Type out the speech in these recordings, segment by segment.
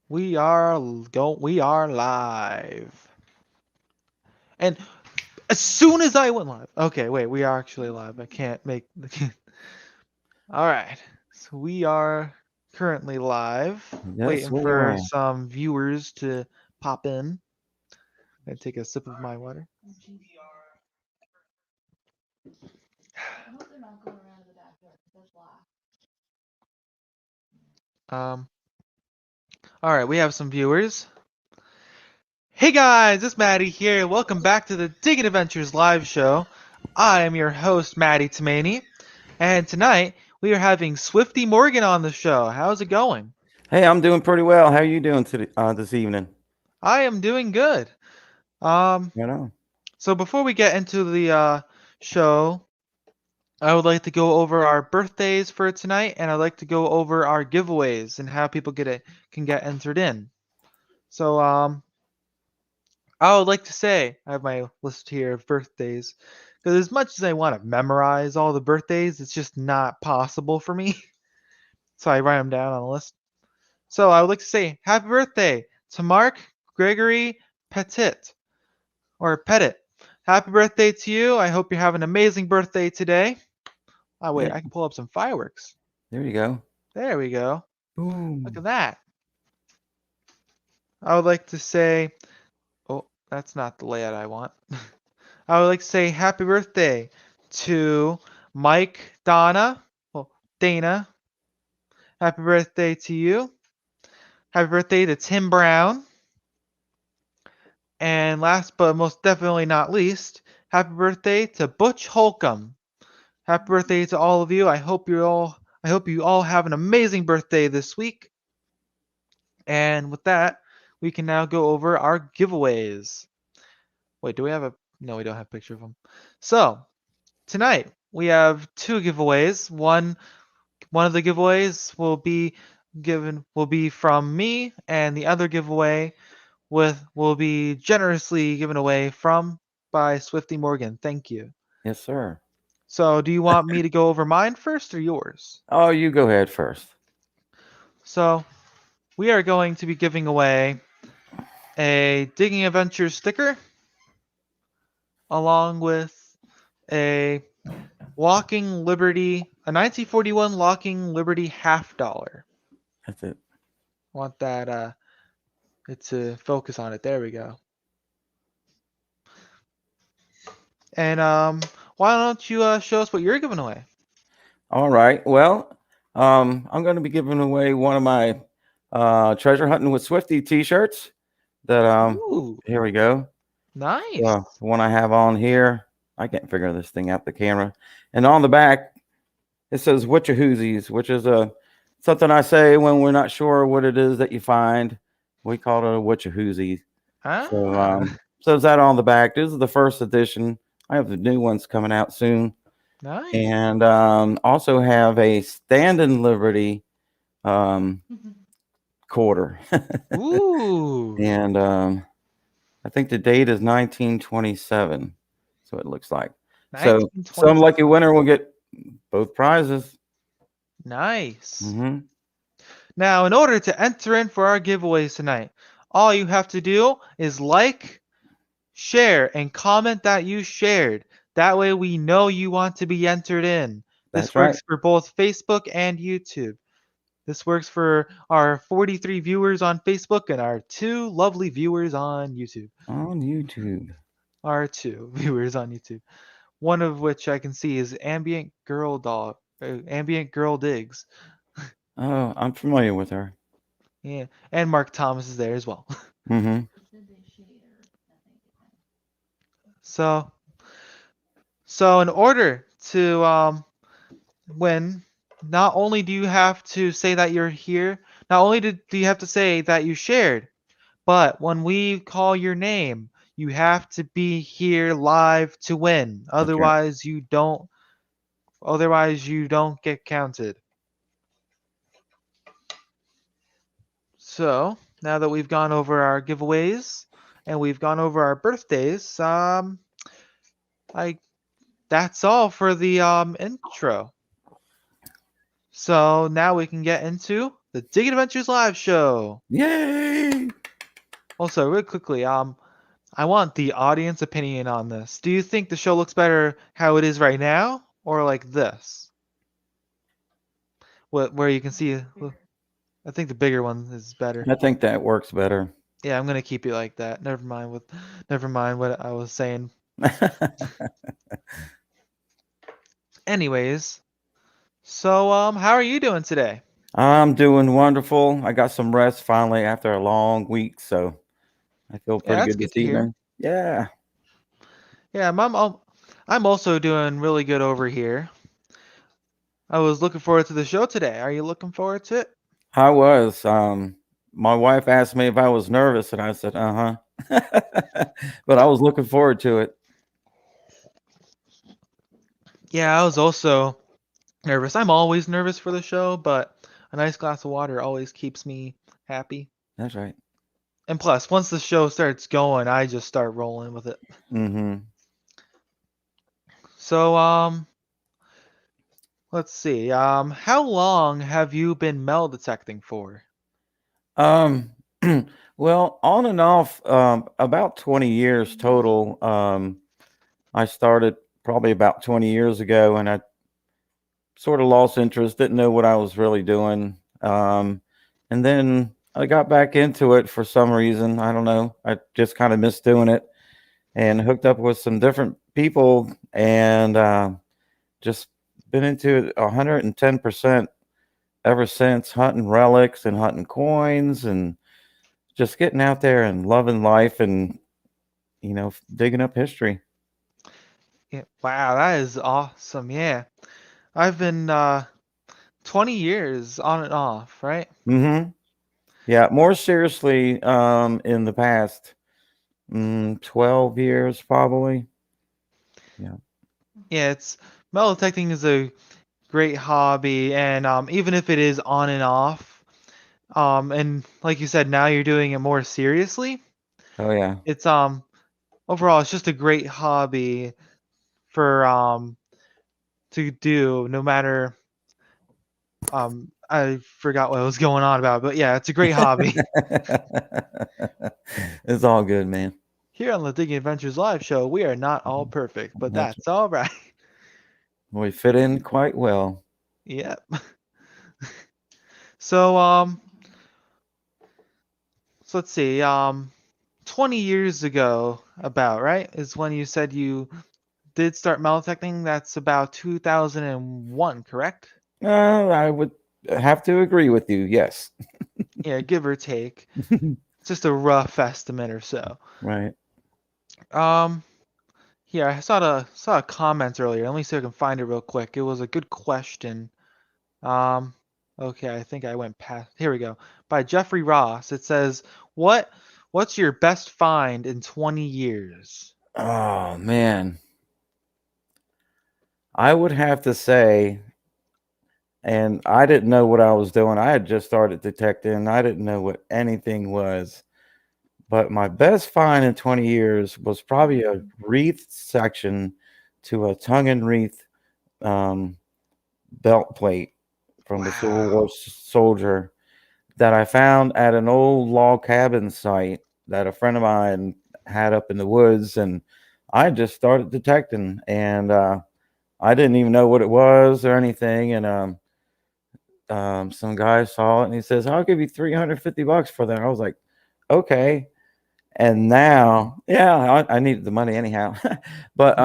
We are live. And as soon as I went live. Okay, wait, we are actually live. I can't make All right. So we are currently live, Yes, waiting we for are. some viewers to pop in. And take a sip of my water. Um all right, we have some viewers. Hey guys, it's Matty here. Welcome back to the Digging Adventures live show. I am your host, Matty Tomani. And tonight we are having Swifty Morgan on the show. How's it going? Hey, I'm doing pretty well. How are you doing today, this evening? I am doing good. Um, You know. so before we get into the show, I would like to go over our birthdays for tonight, and I'd like to go over our giveaways and how people can get entered in. So I would like to say I have my list here of birthdays because as much as I want to memorize all the birthdays, it's just not possible for me. So I write them down on a list. So I would like to say happy birthday to Mark Gregory Petit or Pettit. Happy birthday to you. I hope you have an amazing birthday today. Oh wait, Yeah, I can pull up some fireworks. there you go. There we go. Look Boom. at that. I would like to say, oh, that's not the layout I want. I would like to say happy birthday to Mike Donna. Well, Dana. Happy birthday to you. Happy birthday to Tim Brown. And last but most definitely not least, happy birthday to Butch Holcomb. Happy birthday to all of you. I hope you all have an amazing birthday this week. And with that, we can now go over our giveaways. Wait, do we have a no, we don't have a picture of them. So, tonight we have two giveaways. One of the giveaways will be from me, and the other giveaway will be generously given away from by Swifty Morgan. Thank you. Yes, sir. So, do you want me to go over mine first or yours? Oh, you go ahead first. So, we are going to be giving away a Digging Adventures sticker along with a a 1941 Walking Liberty half dollar. That's it. Want that it to focus on it. There we go. And why don't you show us what you're giving away? All right. Well, I'm going to be giving away one of my treasure hunting with Swifty T-shirts. That Ooh, here we go. nice. The one I have on here. I can't figure this thing out the camera. And on the back, it says Witchahoozies, which is a something I say when we're not sure what it is that you find. We call it a Witchahoozie. So Ah, says that on the back. This is the first edition. I have the new ones coming out soon, nice. and also have a Stand in Liberty um, quarter, Ooh, and I think the date is 1927. So it looks like. So some 1920. lucky winner will get both prizes. Nice. Hmm. Now, in order to enter in for our giveaways tonight, all you have to do is like, share, and comment that you shared. That way we know you want to be entered in. This That's right. works for both Facebook and YouTube. This works for our 43 viewers on Facebook and our two lovely viewers on YouTube. On YouTube. Our two viewers on YouTube. One of which I can see is Ambient Girl Digs. Oh, I'm familiar with her. Yeah, and Mark Thomas is there as well. Hmm. So, so in order to win, not only do you have to say that you're here, not only do you have to say that you shared, but when we call your name, you have to be here live to win. Okay. Otherwise you don't get counted. So, now that we've gone over our giveaways and we've gone over our birthdays, I that's all for the intro. So, now we can get into the Digging Adventures live show. Yay! Also, real quickly, I want the audience opinion on this. Do you think the show looks better how it is right now, or like this? Where you can see, I think the bigger one is better. I think that works better. Yeah, I'm gonna keep it like that. Never mind what I was saying. Anyways, so how are you doing today? I'm doing wonderful. I got some rest finally after a long week, so I feel Yeah, pretty that's good good this to hear. evening. Yeah, Yeah, I'm also doing really good over here. I was looking forward to the show today. Are you looking forward to it? I was. My wife asked me if I was nervous, and I said, "Uh huh," but I was looking forward to it. Yeah, I was also nervous. I'm always nervous for the show, but a nice glass of water always keeps me happy. That's right. And plus, once the show starts going, I just start rolling with it. Mm-hmm. So, let's see. How long have you been metal detecting for? Um, well, on and off, about 20 years total. I started probably about 20 years ago, and I sort of lost interest, didn't know what I was really doing. And then I got back into it for some reason. I don't know. I just kind of missed doing it and hooked up with some different people and just been into it 110% ever since, hunting relics and hunting coins and just getting out there and loving life and, digging up history. Yeah, wow, that is awesome. Yeah. I've been 20 years on and off, right? Mm-hmm. Yeah, more seriously, in the past 12 years, probably. Yeah. Yeah, it's metal detecting is a great hobby, and even if it is on and off, and like you said, now you're doing it more seriously. Oh, yeah. It's overall it's just a great hobby for to do no matter I forgot what I was going on about, but yeah, it's a great hobby. It's all good, man. Here on the Digging Adventures live show, we are not all perfect, but That's that's all right. We fit in quite well. Yep. So so let's see. 20 years ago, about right, is when you said you did start metal detecting. That's about 2001, correct? I would have to agree with you. Yes. Yeah, give or take. It's just a rough estimate or so. Right. Um, Here I saw a comment earlier. Let me see if I can find it real quick. It was a good question. Um, okay, I think I went past. Here we go. By Jeffrey Ross. It says, what's your best find in 20 years?" Oh, man. I would have to say, and I didn't know what I was doing. I had just started detecting. I didn't know what anything was. But my best find in 20 years was probably a wreath section to a tongue and wreath um, belt plate from the Civil War Wow. soldier that I found at an old log cabin site that a friend of mine had up in the woods. And I just started detecting, and I didn't even know what it was or anything. And some guy saw it and he says, "I'll give you $350 for that." I was like, "Okay." And now, yeah, I needed the money anyhow. But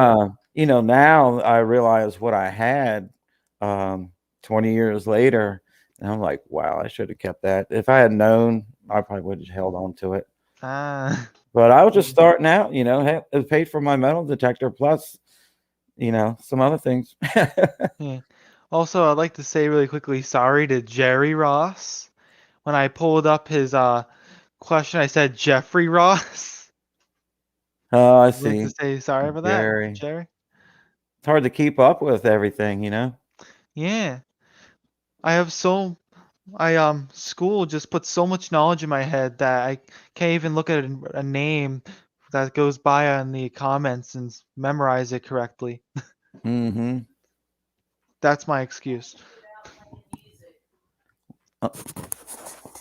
Yeah. now I realize what I had 20 years later, and I'm like, wow, I should have kept that. If I had known, I probably would have held on to it. Ah. But I was just starting out, it paid for my metal detector plus, some other things. Yeah. Also, I'd like to say really quickly sorry to Jerry Ross. When I pulled up his question, I said Jeffrey Ross. Oh, I I'd like to see. say sorry for that, Jerry. Jerry. It's hard to keep up with everything. Yeah. I have so I school just puts so much knowledge in my head that I can't even look at a name that goes by on the comments and memorize it correctly. Mm-hmm. That's my excuse.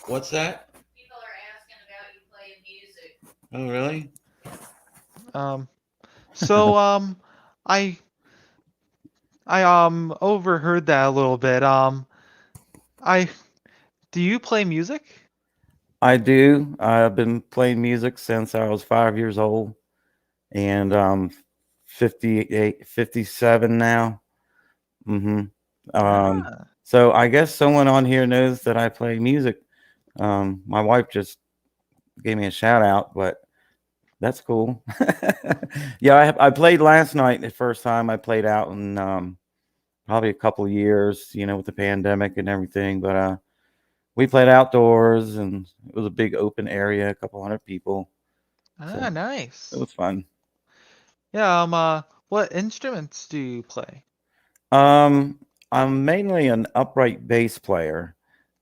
What's that? People are asking about you playing music. Oh, really? So I overheard that a little bit. I do you play music? I do. I've been playing music since I was 5 years old, and 58, 57 now. hmm Um, Ah, so I guess someone on here knows that I play music. My wife just gave me a shout out, but that's cool. Yeah, I played last night. The first time I played out in probably a couple of years, with the pandemic and everything. But we played outdoors, and it was a big open area, a couple hundred people. So it nice. was fun. Yeah, what instruments do you play? Um, I'm mainly an upright bass player,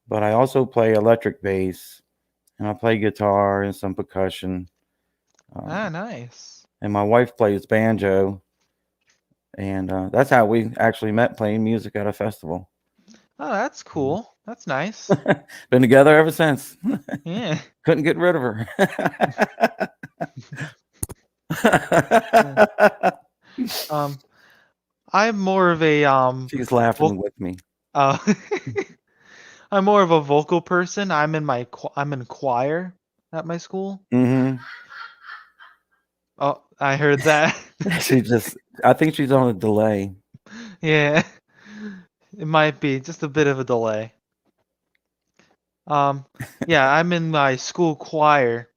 but I also play electric bass, and I play guitar and some percussion. Ah, Um, nice. and my wife plays banjo, and that's how we actually met, playing music at a festival. Oh, that's cool. That's nice. Been together ever since. Yeah. Couldn't get rid of her. Yeah. Um, I'm more of a She's laughing voc with me. uh, I'm more of a vocal person. I'm in choir at my school. hmm Oh, I heard that. She just, I think she's on a delay. Yeah, it might be just a bit of a delay. Um, yeah, I'm in my school choir.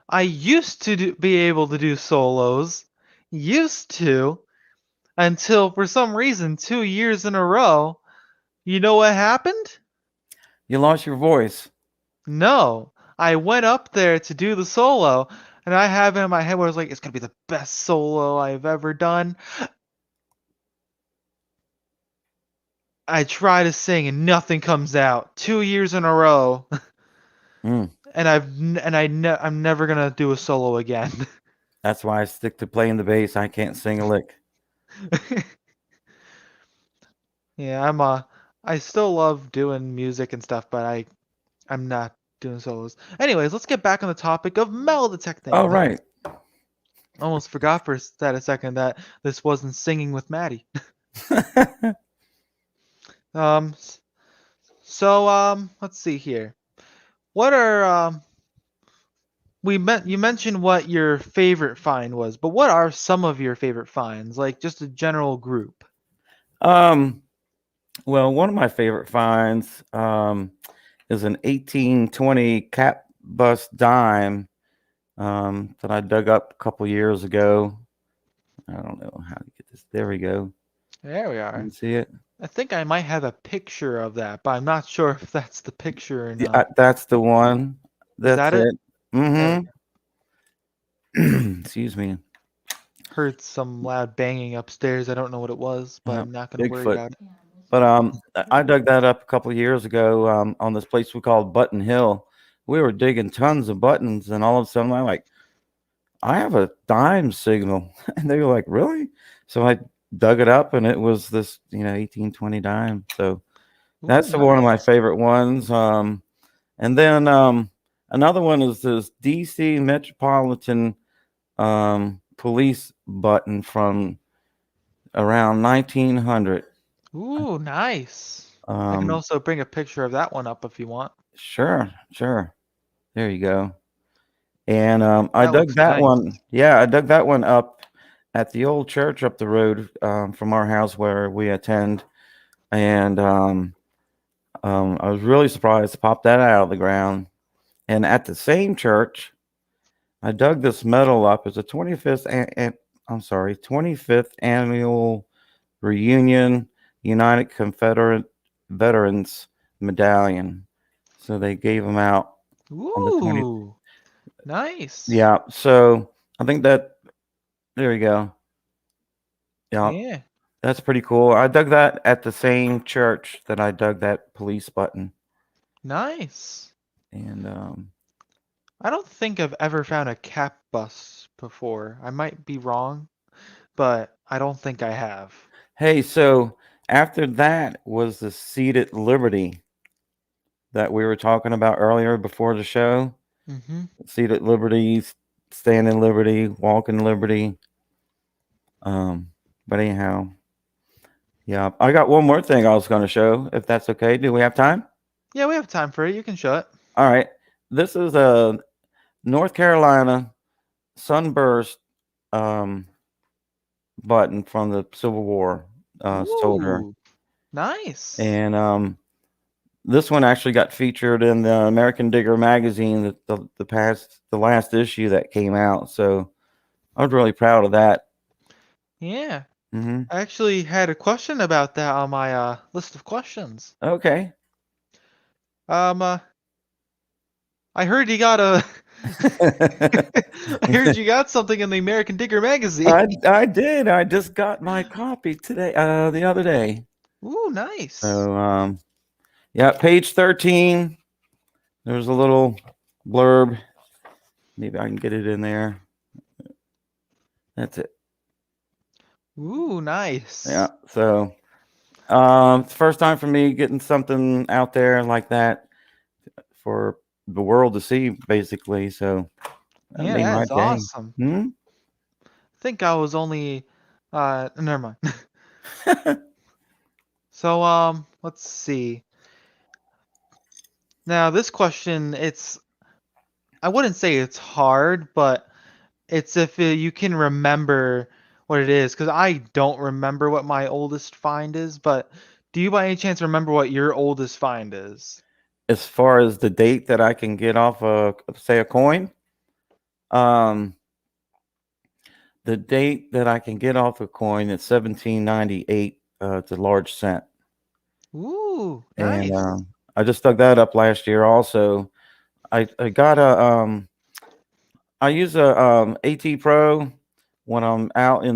I used to be able to do solos, used to, until for some reason 2 years in a row. You know what happened? You lost your voice. No, I went up there to do the solo, and I have it in my head where I was like, it's gonna be the best solo I've ever done. I try to sing and nothing comes out. 2 years in a row, Mm, and I'm never gonna do a solo again. that's why I stick to playing the bass. I can't sing a lick. Yeah, I still love doing music and stuff, but I'm not doing solos. Anyways, let's get back on the topic of metal All detecting. right. Almost forgot for that a second that this wasn't singing with Matty. Um, so let's see here. What are you mentioned what your favorite find was, but what are some of your favorite finds? Like just a general group. um, well, one of my favorite finds is an 1820 cap bust dime that I dug up a couple years ago. I don't know how to get this. There we go. There we You are. can see it. I think I might have a picture of that, but I'm not sure if that's the picture or Yeah, not. that's the one. Is That's that it? it. There we Mm-hmm. go. Excuse me. Heard some loud banging upstairs. I don't know what it was, but Uh, I'm not gonna worry Bigfoot. about it. But I dug that up a couple of years ago on this place we called Button Hill. We were digging tons of buttons, and all of a sudden I'm like, I have a dime signal, and they were like, really? So I dug it up, and it was this 1820 dime. So Ooh, that's one of my nice. favorite ones. And then another one is this DC Metropolitan Police button from around 1900. Ooh, nice. I can Um, also bring a picture of that one up if you want. sure, sure. There you go. And I That dug looks that nice. one. Yeah, I dug that one up at the old church up the road from our house where we attend. And I was really surprised to pop that out of the ground. And at the same church, I dug this medal up. It's a 25th annual reunion United Confederate Veterans medallion. So they gave them out on the 20th. Ooh, nice. Yeah. So I think that there you go. Yeah. Yeah, That's pretty cool. I dug that at the same church that I dug that police button. nice. And I don't think I've ever found a cap bus before. I might be wrong, but I don't think I have. hey, so after that was the seated Liberty that we were talking about earlier before the show. Mm-hmm. Seat at liberty, stand in liberty, walk in liberty. But anyhow, yeah, I got one more thing I was going to show, if that's okay. Do we have time? Yeah, we have time for it. You can show it. All right. This is a North Carolina Sunburst button from the Civil War soldier. Ooh, nice. And this one actually got featured in the American Digger magazine, the last issue that came out. So I was really proud of that. Yeah. Mm-hmm. I actually had a question about that on my list of questions. Okay. I heard you got a I heard you got something in the American Digger magazine. I did. I just got my copy today, the other day. Ooh, nice. So yeah, page 13. There's a little blurb. Maybe I can get it in there. That's it. Ooh, nice. Yeah. So it's the first time for me getting something out there like that for the world to see, basically. So that Yeah, made my that's day. awesome. Hmm? I think I was only never mind. So let's see. Now this question, I wouldn't say it's hard, but it's if you can remember what it is, because I don't remember what my oldest find is, but do you by any chance remember what your oldest find is? As far as the date that I can get off say a coin, the date that I can get off a coin is 1798. It's a large cent. Ooh, And nice. I just dug that up last year. Also, I got I use a AT Pro when I'm out in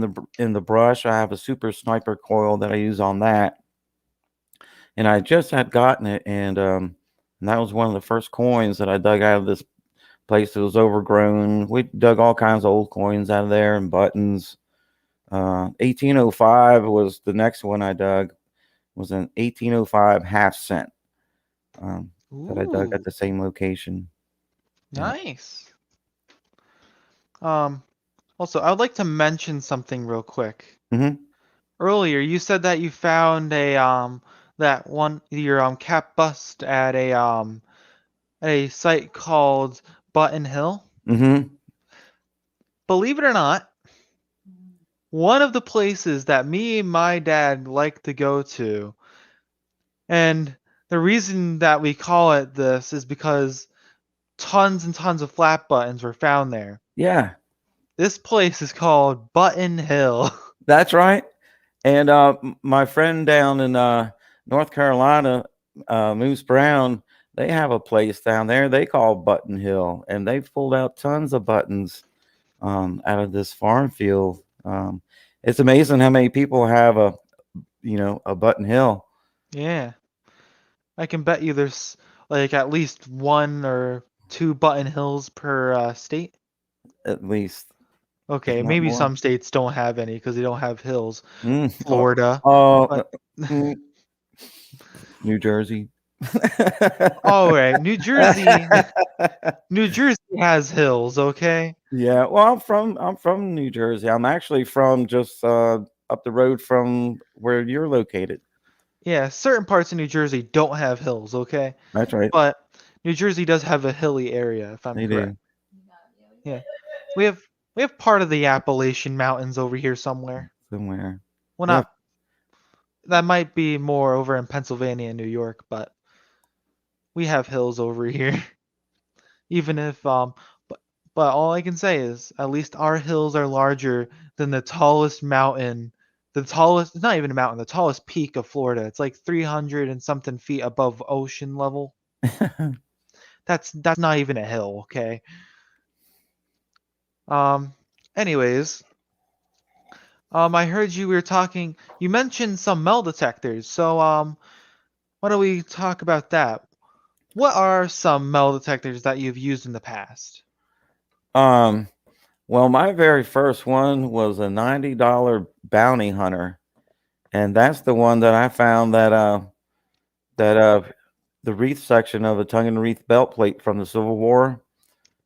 the brush. I have a super sniper coil that I use on that, and I just had gotten it, and that was one of the first coins that I dug out of this place. It was overgrown. We dug all kinds of old coins out of there and buttons. 1805 was the next one I dug. Was an 1805 half cent that I dug at Ooh, the same location. Yeah. nice. Also, I would like to mention something real quick. Mm-hmm. Earlier, you said that you found your cap bust at a site called Button Hill. Mm-hmm. Believe it or not, one of the places that me and my dad like to go to, and the reason that we call it this is because tons and tons of flat buttons were found there. Yeah, This place is called Button Hill. that's right. And my friend down in North Carolina, Moose Brown, they have a place down there they call Button Hill, and they've pulled out tons of buttons out of this farm field. It's amazing how many people have a Button Hill. Yeah. I can bet you there's like at least one or two Button Hills per state. At least. Okay, If not maybe more. some states don't have any because they don't have hills. Mm. Florida. Oh, But New Jersey. all right, New Jersey. New Jersey has hills, okay? Yeah, well, I'm from New Jersey. I'm actually from just up the road from where you're located. Yeah, certain parts of New Jersey don't have hills, okay? That's right. But New Jersey does have a hilly area, if I'm They correct. do. Yeah. We have part of the Appalachian Mountains over here somewhere. Somewhere. Well, Yeah. not that might be more over in Pennsylvania and New York, but we have hills over here. Even if but all I can say is at least our hills are larger than the tallest mountain. The tallest, it's not even a mountain, the tallest peak of Florida. It's like 300 and something feet above ocean level. That's not even a hill, okay? Anyways, I heard you were talking, you mentioned some metal detectors. So why don't we talk about that? What are some metal detectors that you've used in the past? Well, my very first one was a $90 bounty hunter, and that's the one that I found that the wreath section of a tongue and wreath belt plate from the Civil War.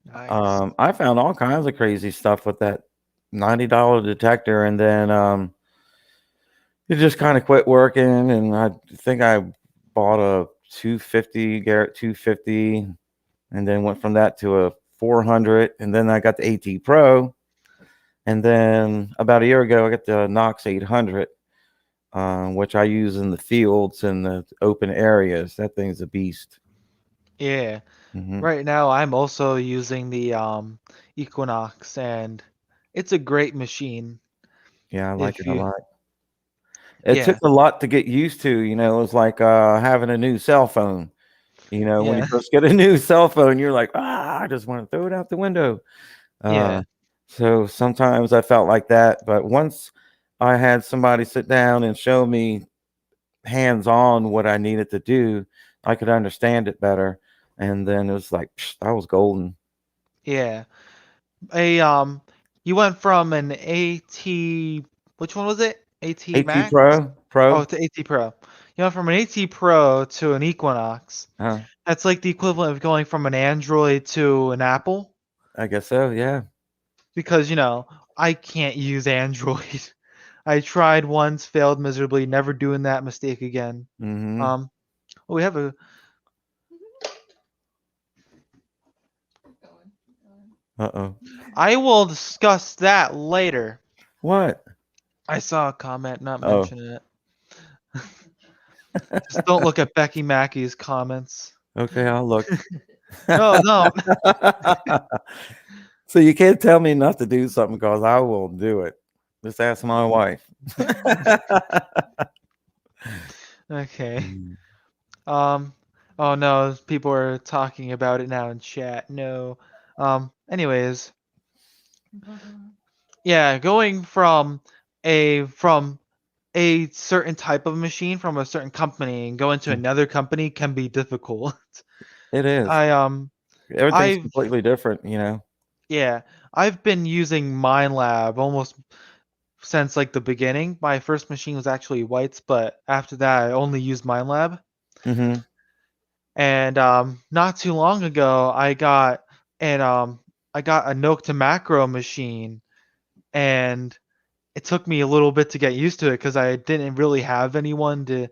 Nice. I found all kinds of crazy stuff with that $90 detector, and then it just kind of quit working. And I think I bought a 250 Garrett 250, and then went from that to a 400, and then I got the AT Pro, and then about a year ago I got the Knox 800, which I use in the fields and the open areas. That thing's a beast. Yeah. Hmm. Right now I'm also using the Equinox, and it's a great machine. Yeah, I like If it a you lot. It took Yeah. a lot to get used to. It was like having a new cell phone. When you Yeah. first get a new cell phone, you're like, I just want to throw it out the window. Yeah. So sometimes I felt like that. But once I had somebody sit down and show me hands on what I needed to do, I could understand it better. And then it was like, that was golden. Yeah. You went from an AT, which one was it? AT AT Max? Pro. Oh, to AT Pro. You went from an AT Pro to an Equinox. Huh, That's like the equivalent of going from an Android to an Apple, I guess so. Yeah. because I can't use Android. I tried once, failed miserably, never doing that mistake again. Mm-hmm. Um, we have a. Uh-oh. I will discuss that later. What? I saw a comment not Oh. mentioning it. Just don't look at Becky Mackey's comments. Okay, I'll look. No, no. So you can't tell me not to do something because I will do it. Just ask my wife. Okay. Mm. Oh no, people are talking about it now in chat. No. Anyways, yeah, going from a certain type of machine from a certain company and going to another company can be difficult. It is. I Everything's I've completely different. yeah, I've been using MindLab almost since like the beginning. My first machine was actually White's, but after that I only used MindLab. Mm-hmm. And not too long ago and I got a Nook to macro machine, and it took me a little bit to get used to it because I didn't really have anyone to,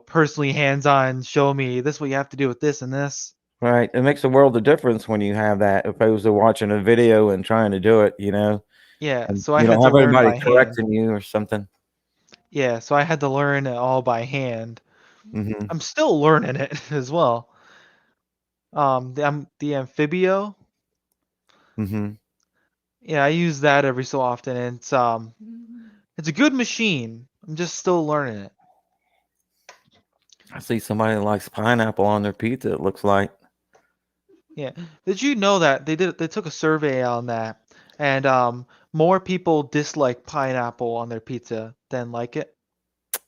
personally hands-on show me this is what you have to do with this and this. Right. It makes a world of difference when you have that opposed to watching a video and trying to do it, Yeah, and so I you had don't to have learn anybody by hand. correcting you or something. Yeah, so I had to learn it all by hand. Mm-hmm. I'm still learning it as well. The Amphibio. Mm-hmm. Yeah, I use that every so often, and it's a good machine. I'm just still learning it. I see somebody that likes pineapple on their pizza, it looks like. Yeah. Did you know that they took a survey on that, and more people dislike pineapple on their pizza than like it?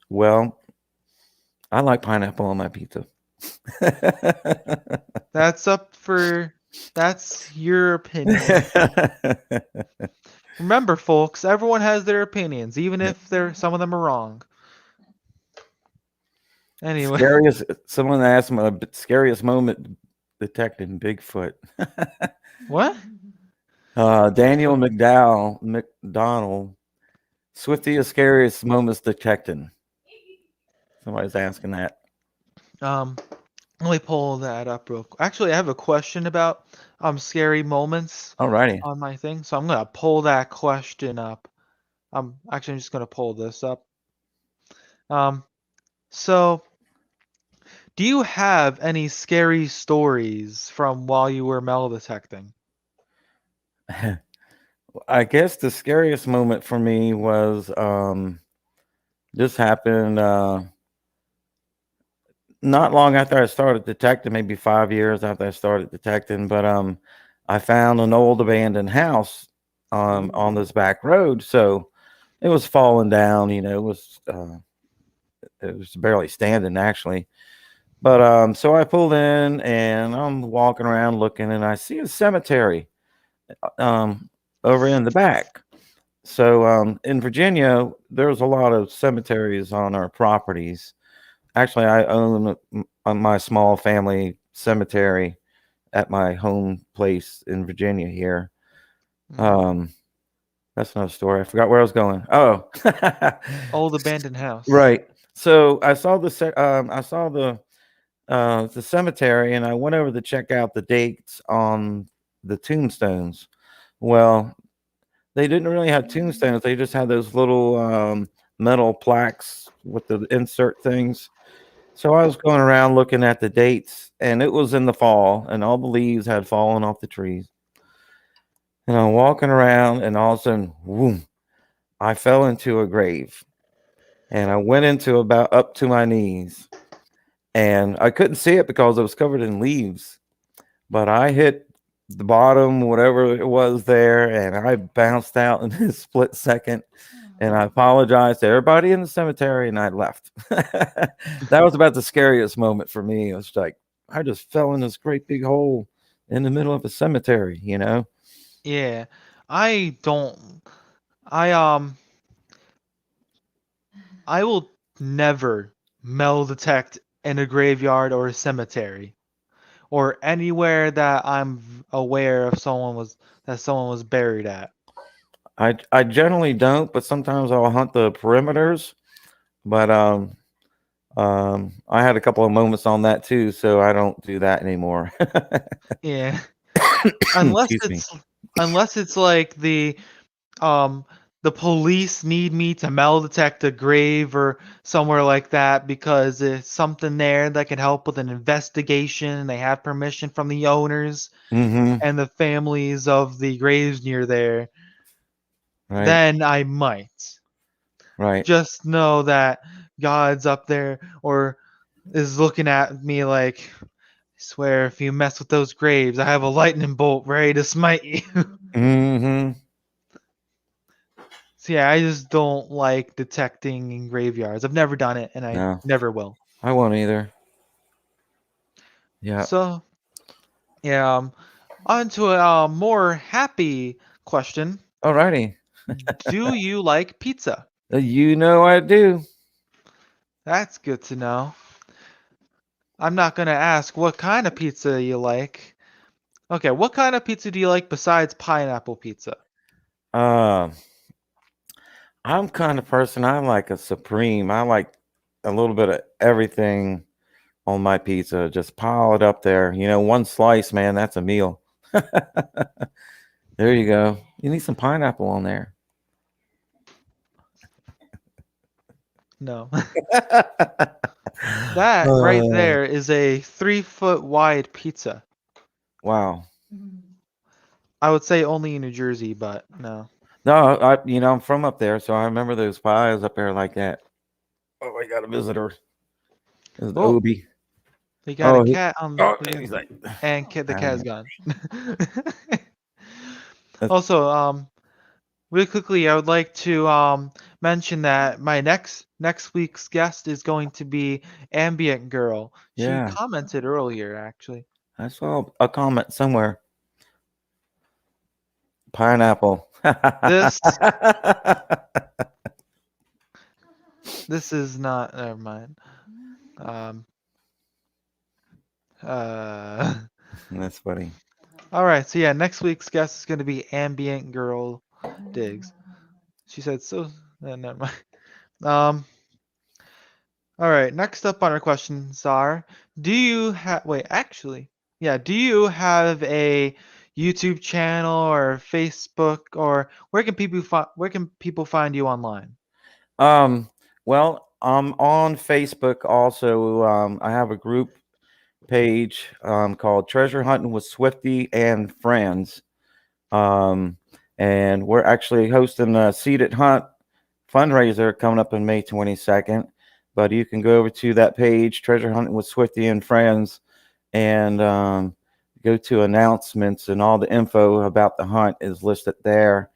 Well, I like pineapple on my pizza. That's that's your opinion. Remember, folks, everyone has their opinions, even if some of them are wrong. Anyway, Someone asked me scariest moment detecting Bigfoot. what? Daniel McDonald, Swifty is scariest moments detecting. Somebody's asking that. Let me pull that up real quick. Actually, I have a question about scary moments Alrighty. on my thing, so I'm gonna pull that question up. I'm just gonna pull this up. So do you have any scary stories from while you were metal detecting? I guess the scariest moment for me was this happened not long after I started detecting, maybe 5 years after I started detecting, but I found an old abandoned house on this back road. So it was falling down, it was barely standing actually. But so I pulled in and I'm walking around looking and I see a cemetery um over in the back. So in Virginia, there's a lot of cemeteries on our properties. Actually, I own my small family cemetery at my home place in Virginia here. That's another story. I forgot where I was going. Oh, Old abandoned house. right. So I saw the cemetery, and I went over to check out the dates on the tombstones. Well, they didn't really have tombstones. They just had those little metal plaques with the insert things. So I was going around looking at the dates, and it was in the fall, and all the leaves had fallen off the trees. And I'm walking around, and all of a sudden, whoom, I fell into a grave. And I went into about up to my knees. And I couldn't see it because it was covered in leaves. But I hit the bottom, whatever it was there, and I bounced out in a split second. And I apologized to everybody in the cemetery, and I left. That was about the scariest moment for me. It was like, I just fell in this great big hole in the middle of a cemetery, you know? Yeah. I don't. I I will never metal detect in a graveyard or a cemetery or anywhere that I'm aware of someone was buried at. I generally don't, but sometimes I'll hunt the perimeters. But I had a couple of moments on that too, so I don't do that anymore. Yeah. Unless Excuse me. it's like the police need me to metal detect a grave or somewhere like that because it's something there that can help with an investigation. They have permission from the owners Mm-hmm. and the families of the graves near there. Right. Then I might. Right. Just know that God's up there or is looking at me like, I swear if you mess with those graves, I have a lightning bolt ready to smite you. Mm-hmm. So yeah, I just don't like detecting in graveyards. I've never done it, and I No, never will. I won't either. Yeah. So yeah, on to a more happy question. Alrighty. Do you like pizza? You know I do. That's good to know. I'm not gonna ask what kind of pizza you like. Okay, what kind of pizza do you like besides pineapple pizza? Um, I'm kind of person I like a supreme. I like a little bit of everything on my pizza. Just pile it up there. You know, one slice, man, that's a meal. There you go. You need some pineapple on there. No. That right Uh, there is a 3-foot wide pizza. wow. I would say only in New Jersey, but no. No, I'm from up there, so I remember those pies up there like that. Oh, I got a visitor. This is Oh, Obi. we got a Oh, cat on he's like, and the cat's uh, gone. that's- Also, really quickly, I would like to mention that my next week's guest is going to be Ambient Girl. She yeah, commented earlier, actually. I saw a comment somewhere. Pineapple. This this is not. Never mind. Um. That's funny. All right. So yeah, next week's guest is going to be Ambient Girl Diggs. She said so. Never mind. Um. All right. Next up on our questions are: do you have? Wait, actually, yeah. Do you have a YouTube channel or Facebook or where can people find you online? Um, well, I'm on Facebook also. I have a group page called Treasure Hunting with Swifty and Friends. Um, and we're actually hosting a Seated Hunt fundraiser coming up on May 22nd. But you can go over to that page, Treasure Hunting with Swifty and Friends, and go to announcements, and all the info about the hunt is listed there.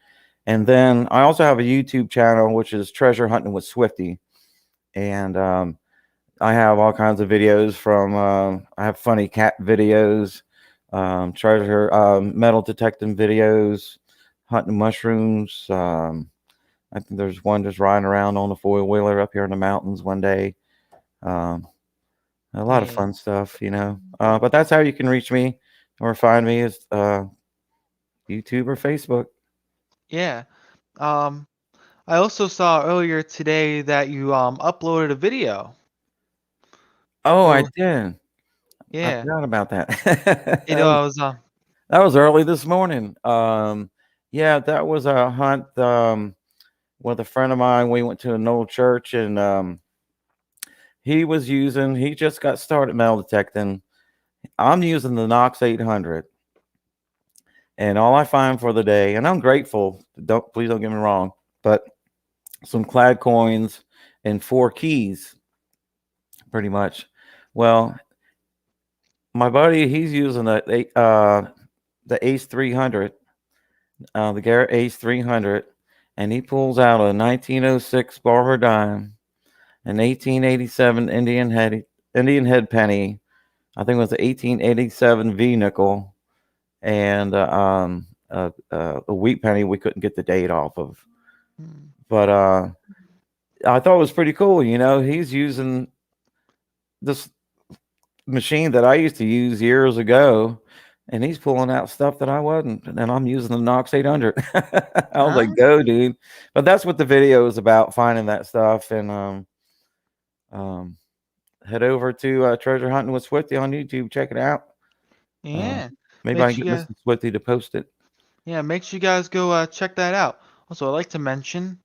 And then I also have a YouTube channel, which is Treasure Hunting with Swifty. And I have all kinds of videos from, I have funny cat videos, treasure, metal detecting videos, hunting mushrooms. I think there's one just riding around on a four-wheeler up here in the mountains one day. A lot of Yeah. fun stuff, you know. But that's how you can reach me or find me is YouTube or Facebook. Yeah. Um, I also saw earlier today that you uploaded a video. Oh, I Well, did. I yeah. forgot about that. It that, was, was that was early this morning. Yeah, that was a hunt with a friend of mine. We went to an old church and he just got started metal detecting. I'm using the Knox 800. And all I find for the day, and I'm grateful, please don't get me wrong, but some clad coins and 4 keys, pretty much. Well, my buddy, he's using the Ace 300, the Garrett Ace 300, and he pulls out a 1906 Barber dime, an 1887 Indian head penny. I think it was the 1887 V nickel, and a wheat penny we couldn't get the date off of. But I thought it was pretty cool. You know, he's using this machine that I used to use years ago, and he's pulling out stuff that I wasn't. And I'm using the Knox 800. I was huh? like, go, dude. But that's what the video is about, finding that stuff. And head over to Treasure Hunting with Swifty on YouTube. Check it out. Yeah. Maybe Make I can sure get you guys, Mr. Swifty to post it. yeah, make sure you guys go check that out. Also, I'd like to mention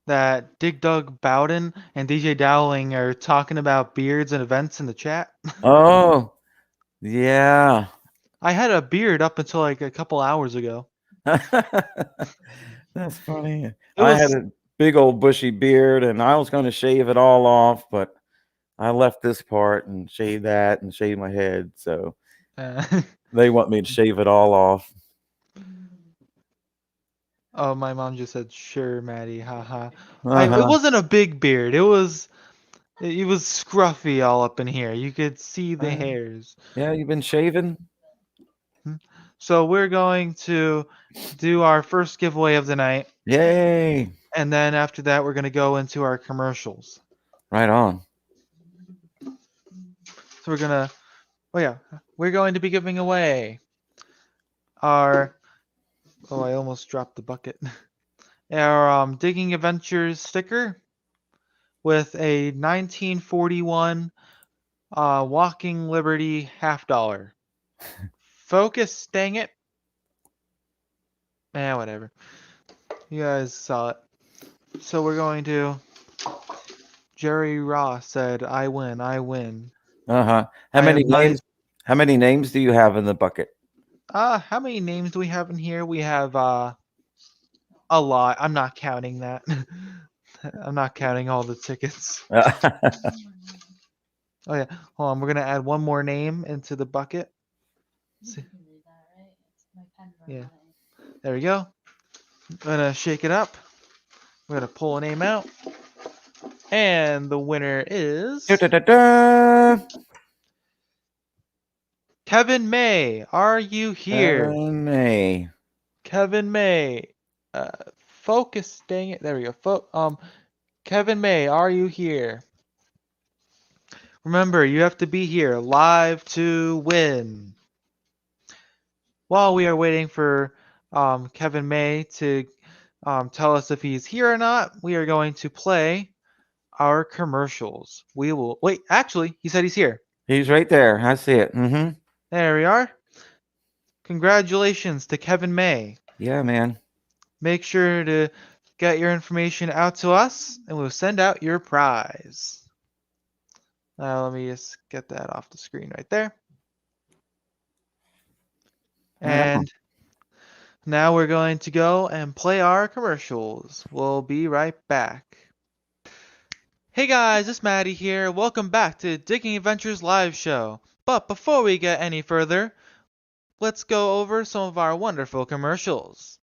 that Dig Dug Bowden and DJ Dowling are talking about beards and events in the chat. Oh, yeah. I had a beard up until like a couple hours ago. That's funny. It I had was a big old bushy beard and I was going to shave it all off, but I left this part and shaved that and shaved my head. So uh, they want me to shave it all off. oh, my mom just said, "Sure, Matty, haha." It Uh-huh. wasn't a big beard. It was scruffy all up in here. You could see the hairs. Yeah, you've been shaving? So we're going to do our first giveaway of the night, Yay. and then after that we're going to go into our commercials. Right on. So we're going to be giving away our I almost dropped the bucket. Our Digging Adventures sticker with a 1941 Walking Liberty $50. Focus, dang it. Whatever. You guys saw it. So we're going to. Jerry Ross said, "I win, I win." Uh-huh. I have not. How many names do you have in the bucket? How many names do we have in here? We have a lot. I'm not counting that. I'm not counting all the tickets. Oh yeah, hold on. We're gonna add one more name into the bucket. Yeah, there we go. I'm gonna shake it up. We're gonna pull a name out, and the winner is Kevin May. Are you here? May. Kevin May. Focus. Dang it. There we go. Kevin May, are you here? Remember, you have to be here live to win. While we are waiting for Kevin May to tell us if he's here or not, we are going to play our commercials. We will wait. Actually, he said he's here. He's right there. I see it. Mm-hmm. There we are. Congratulations to Kevin May. Yeah, man. Make sure to get your information out to us, and we'll send out your prize. Let me just get that off the screen right there. And now we're going to go and play our commercials. We'll be right back. Hey guys, it's Matty here. Welcome back to Digging Adventures live show. But before we get any further, let's go over some of our wonderful commercials.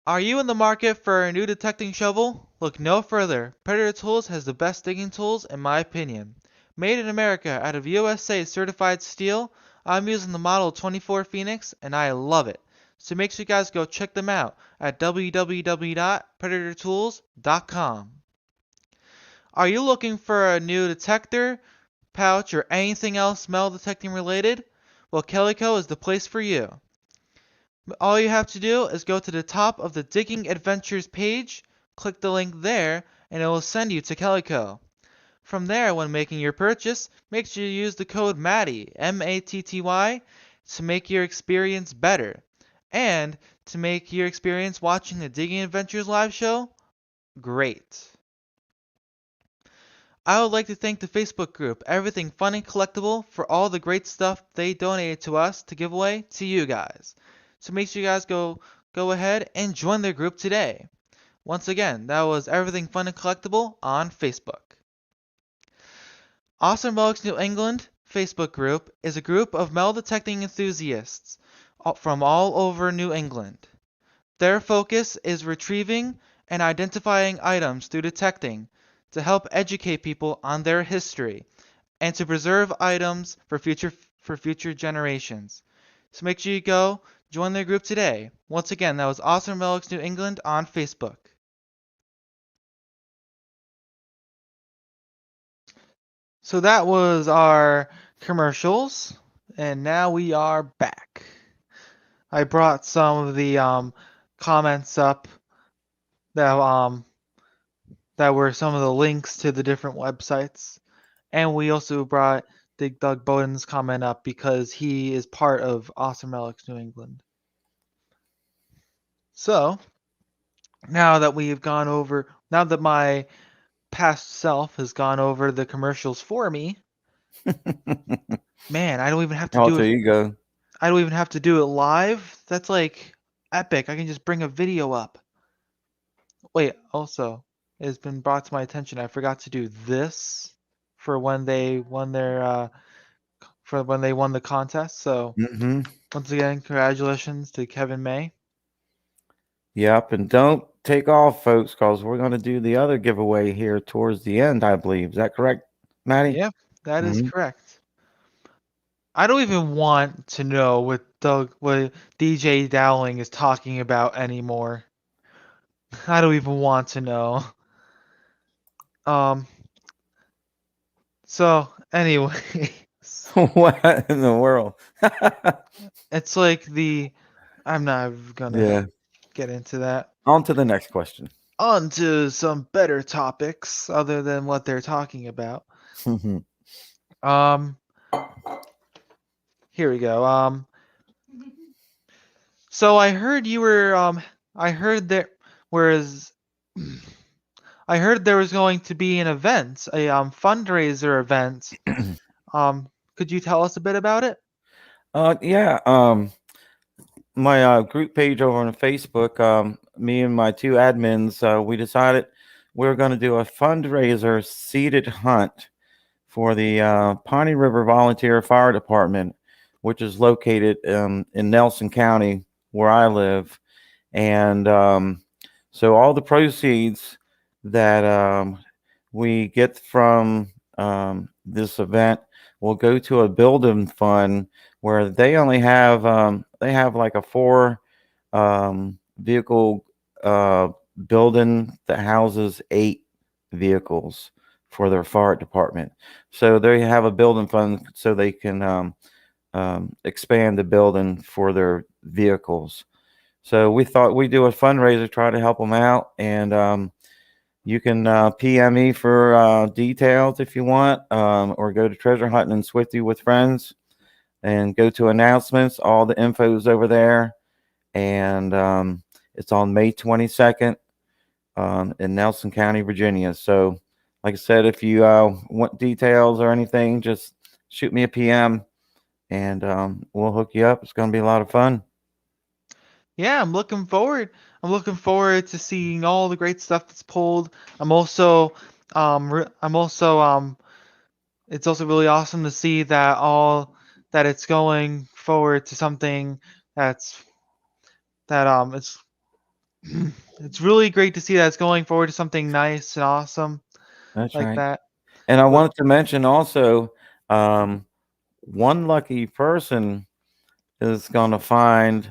Are you in the market for a new detecting shovel? Look no further. Predator Tools has the best digging tools in my opinion. Made in America out of USA certified steel, I'm using the model 24 Phoenix and I love it. So make sure you guys go check them out at www.predatortools.com. Are you looking for a new detector, pouch, or anything else metal detecting related? Well, Calico is the place for you. All you have to do is go to the top of the Digging Adventures page, click the link there, and it will send you to Calico. From there, when making your purchase, make sure you use the code MATTY, M-A-T-T-Y, to make your experience better. And to make your experience watching the Digging Adventures live show great. I would like to thank the Facebook group, Everything Fun and Collectible, for all the great stuff they donated to us to give away to you guys. So make sure you guys go ahead and join their group today. Once again, that was Everything Fun and Collectible on Facebook. Awesome Relics New England Facebook group is a group of metal detecting enthusiasts from all over New England. Their focus is retrieving and identifying items through detecting to help educate people on their history and to preserve items for future generations. So make sure you go join their group today. Once again, that was Awesome Relics New England on Facebook. So that was our commercials, and now we are back. I brought some of the comments up that that were some of the links to the different websites, and we also brought Doug Bowden's comment up because he is part of Awesome Relics New England. So now that my past self has gone over the commercials for me, man, I don't even have to do Alter it. ego. I don't even have to do it live. That's like epic. I can just bring a video up. Wait, also, it's been brought to my attention I forgot to do this for when they won their for when they won the contest. So Mm-hmm. once again, congratulations to Kevin May. Yep, and don't take off, folks, because we're going to do the other giveaway here towards the end, I believe. Is that correct, Matty? Yep, that is Mhm. correct. I don't even want to know what DJ Dowling is talking about anymore. I don't even want to know. Um. So anyway, What in the world? it's like I'm not gonna Yeah. get into that. On to the next question. On to some better topics other than what they're talking about. Um, Here we go. So I heard you were I heard there whereas I heard there was going to be an event, a fundraiser event. Could you tell us a bit about it? Yeah. My group page over on Facebook, me and my two admins, we decided we are going to do a fundraiser seated hunt for the Pawnee River Volunteer Fire Department, which is located in Nelson County, where I live. And so all the proceeds that we get from this event will go to a building fund where they have like a four vehicle building that houses 8 vehicles for their fire department. So they have a building fund so they can expand the building for their vehicles. So we thought we'd do a fundraiser, try to help them out. And you can PM me for details if you want, or go to Treasure Hunting and Swifty with Friends and go to announcements. All the info is over there. And it's on May 22nd in Nelson County, Virginia. So, like I said, if you want details or anything, just shoot me a PM and we'll hook you up. It's going to be a lot of fun. Yeah, I'm looking forward. I'm looking forward to seeing all the great stuff that's pulled. I'm also it's also really awesome to see that it's going forward to something that's that it's it's really great to see that it's going forward to something nice and awesome That's like right. that. And I But wanted to mention also um, one lucky person is going to find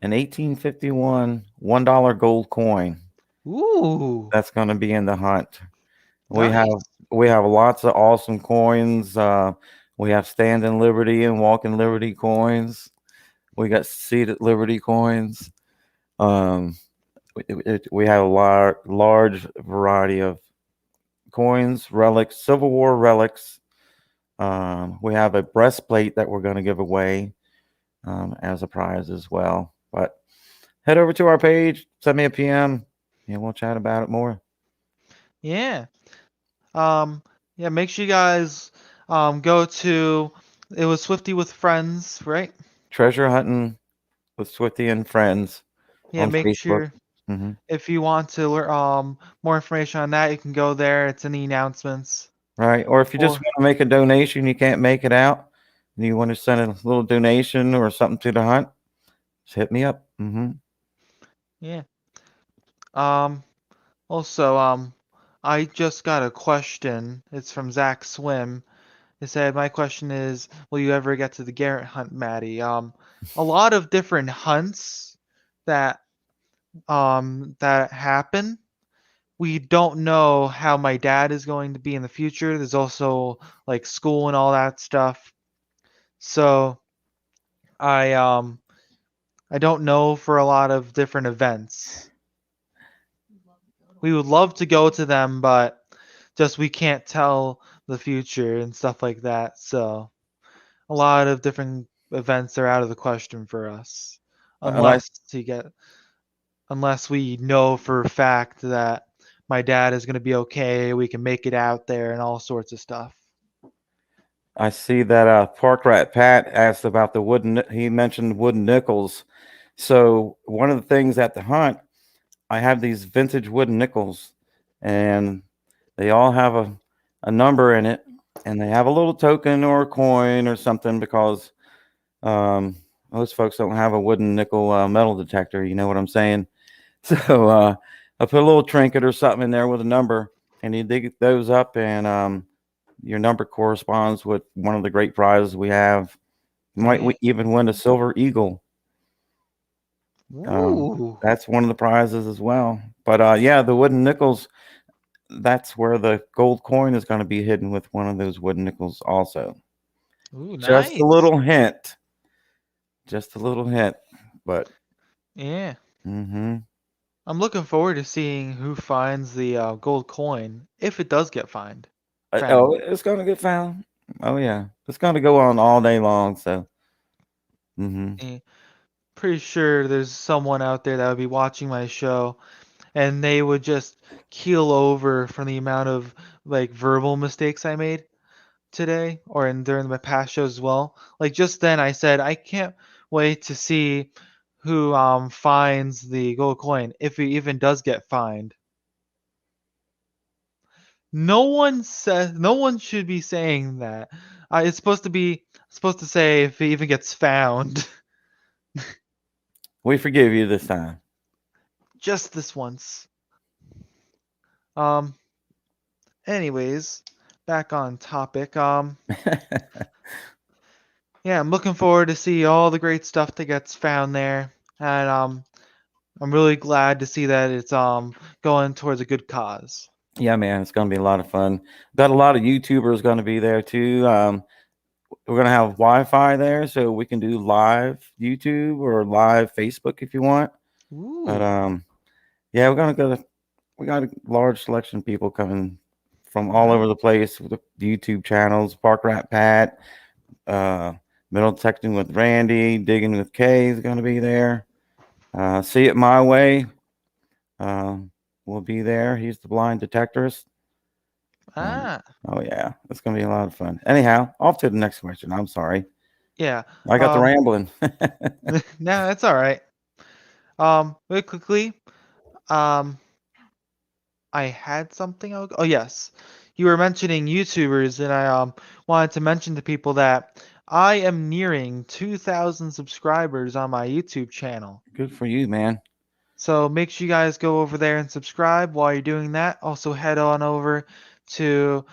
an 1851 $1 gold coin ooh, that's going to be in the hunt. We have Nice. we have lots of awesome coins. We have Stand in Liberty and Walk in Liberty coins. We got Seat at Liberty coins. Um, we have a large variety of coins, relics, Civil War relics. We have a breastplate that we're going to give away as a prize as well. But head over to our page, send me a PM, and we'll chat about it more. Yeah. Yeah, make sure you guys go to, it was Swifty with Friends, right? Treasure hunting with Swifty and friends Yeah, on make Facebook. sure Hmm. if you want to learn more information on that, you can go there. It's in the announcements. Right. Or if you just Or want to make a donation, you can't make it out, and you want to send a little donation or something to the hunt, just hit me up. yeah. Um Also, I just got a question. It's from Zach Swim. It said, "My question is, will you ever get to the Garrett hunt, Matty?" A lot of different hunts that that happen. We don't know how my dad is going to be in the future. There's also like school and all that stuff. So I um I don't know for a lot of different events. We would love to go to them, but just we can't tell the future and stuff like that. So a lot of different events are out of the question for us, And I unless we know for a fact that my dad is going to be okay, we can make it out there and all sorts of stuff. I see that Park Rat Pat asked about the wooden. He mentioned wooden nickels. So one of the things at the hunt, I have these vintage wooden nickels, and they all have a number in it, and they have a little token or a coin or something because um, most folks don't have a wooden nickel metal detector. You know what I'm saying? So I put a little trinket or something in there with a number, and you dig those up, and your number corresponds with one of the great prizes we have. You might Yeah. even win a silver eagle. Ooh. That's one of the prizes as well. But yeah, the wooden nickels, that's where the gold coin is going to be hidden with one of those wooden nickels also. Ooh, Just a nice. little hint. Just a little hint. But Yeah. mhm. I'm looking forward to seeing who finds the gold coin if it does get found. Oh, it's going to get found. Oh yeah. It's going to go on all day long, so mhm. Eh, Pretty sure there's someone out there that would be watching my show and they would just keel over from the amount of like verbal mistakes I made today or during my past shows as well. Like just then I said I can't wait to see who finds the gold coin if he even does get fined. No one should be saying that. It's supposed to say if it even gets found. We forgive you this time. Just this once. Um Anyways, back on topic. Yeah, I'm looking forward to see all the great stuff that gets found there. And I'm really glad to see that it's going towards a good cause. Yeah, man, it's going to be a lot of fun. Got a lot of YouTubers going to be there too. We're going to have Wi-Fi there, so we can do live YouTube or live Facebook if you want. But Ooh. yeah, we got a large selection of people coming from all Nice. over the place with the YouTube channels. Park Rat Pat, Metal Detecting with Randy, Digging with Kay is going to be there. See It My Way will be there. He's the blind detectorist. Ah. Oh yeah, it's gonna be a lot of fun. Anyhow, off to the next question. I'm sorry, Yeah. I got the rambling. No, that's all right. Really quickly, um, I had something. Oh yes, you were mentioning YouTubers, and I wanted to mention to people that I am nearing 2,000 subscribers on my YouTube channel. Good for you, man. So make sure you guys go over there and subscribe while you're doing that. Also head on over to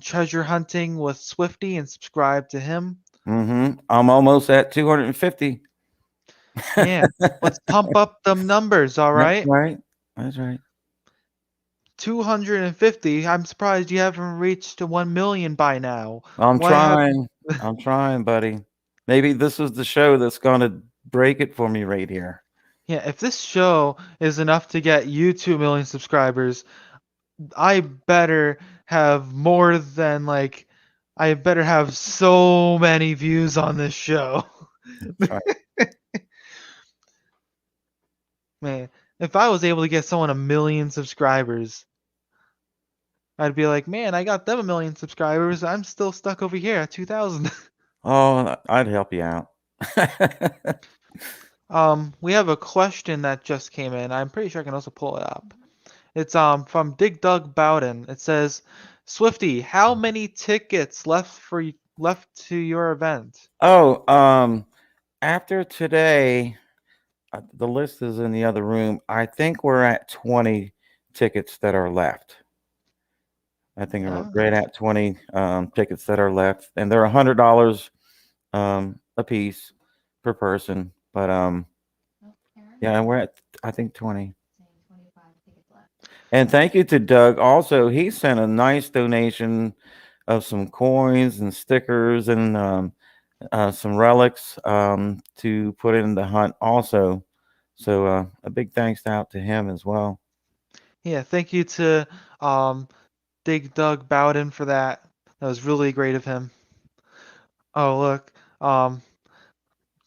Treasure Hunting with Swifty and subscribe to him. I'm almost at 250. Yeah, let's pump up them numbers, all That's right? right. That's right. 250. I'm surprised you haven't reached 1 million by now. I'm Why have trying. I'm trying, buddy. Maybe this is the show that's gonna break it for me right here. Yeah, if this show is enough to get you 2 million subscribers, I better have more than like I better have so many views on this show. That's right. Man, if I was able to get someone 1 million subscribers, I'd be like, man, I got them 1 million subscribers. I'm still stuck over here at 2,000. Oh, I'd help you out. We have a question that just came in. I'm pretty sure I can also pull it up. It's from Dig Dug Bowden. It says, Swifty, how many tickets left to your event? Oh, after today, the list is in the other room. I think we're at 20 tickets that are left. I think we're Ah, right at 20 tickets that are left, and they're $100 a piece per person. But yeah, we're at I think 20. And thank you to Doug. Also, he sent a nice donation of some coins and stickers and some relics to put in the hunt also. So a big thanks out to him as well. yeah, thank you to Dig Dug Bowden for that. That was really great of him. Oh, look.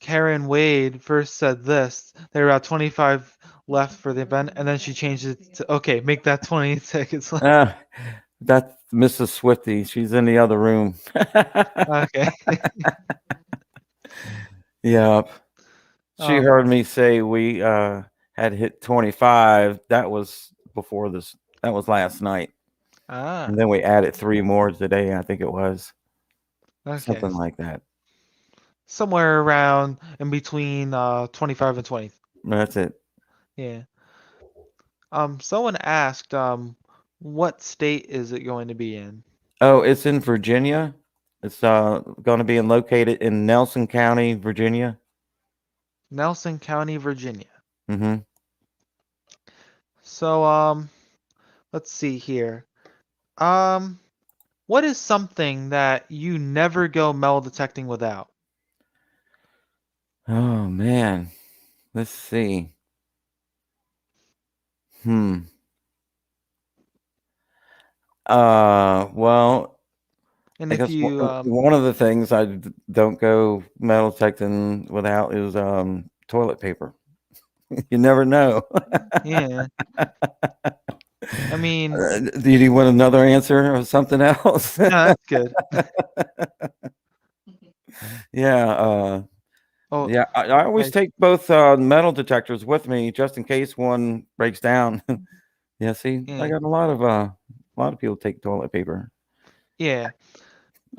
Karen Wade first said this. There were about 25 left for the event, and then she changed it to, okay, make that 20 tickets left. That's Mrs. Swifty. She's in the other room. Okay. Yeah. She Um, heard me say we had hit 25. That was before this. That was last night. ah, And then we added 3 more today. I think it was okay. something like that. Somewhere around in between 25 and 20. That's it. Yeah. Someone asked, what state is it going to be in? Oh, it's in Virginia. It's going to be located in Nelson County, Virginia. Nelson County, Virginia. Mm-hmm. So, let's see here. What is something that you never go metal detecting without? Oh man, let's see. Well, And I if guess you, one of the things I don't go metal detecting without is toilet paper. You never know. yeah, I mean, Do you want another answer or something else? no, that's good. Yeah. Oh, Yeah. I always I, take both metal detectors with me just in case one breaks down. Yeah. See, I yeah, got a lot of people take toilet paper. yeah.